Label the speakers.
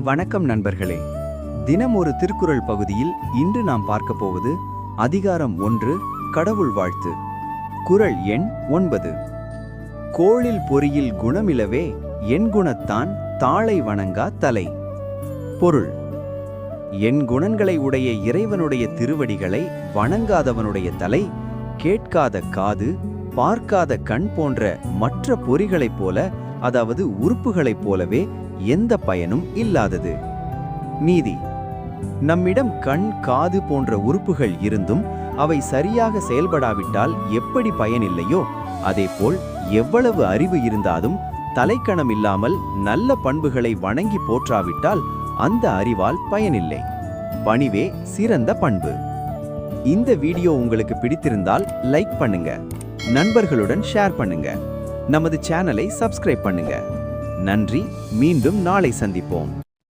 Speaker 1: வணக்கம் நண்பர்களே. தினம் ஒரு திருக்குறள் பகுதியில் இன்று நாம் பார்க்க போவது அதிகாரம் 1, கடவுள் வாழ்த்து. குறள் எண் 9. கோளில் பொறியில் குணமிலவே என் குணத்தான் தாளை வணங்கா தலை. பொருள்: என் குணங்களை உடைய இறைவனுடைய திருவடிகளை வணங்காதவனுடைய தலை கேட்காத காது, பார்க்காத கண் போன்ற மற்ற பொறிகளைப் போல, அதாவது உறுப்புகளைப் போலவே எந்த பயனும் இல்லாதது. நீதி: நம்மிடம் கண், காது போன்ற உறுப்புகள் இருந்தும் அவை சரியாக செயல்படாவிட்டால் எப்படி பயனில்லையோ, அதேபோல் எவ்வளவு அறிவு இருந்தாலும் தலைக்கணம் இல்லாமல் நல்ல பண்புகளை வணங்கி போற்றாவிட்டால் அந்த அறிவால் பயனில்லை. பணிவே சிறந்த பண்பு. இந்த வீடியோ உங்களுக்கு பிடித்திருந்தால் லைக் பண்ணுங்க, நண்பர்களுடன் ஷேர் பண்ணுங்க, நமது சேனலை சப்ஸ்கிரைப் பண்ணுங்க. நன்றி. மீண்டும் நாளை சந்திப்போம்.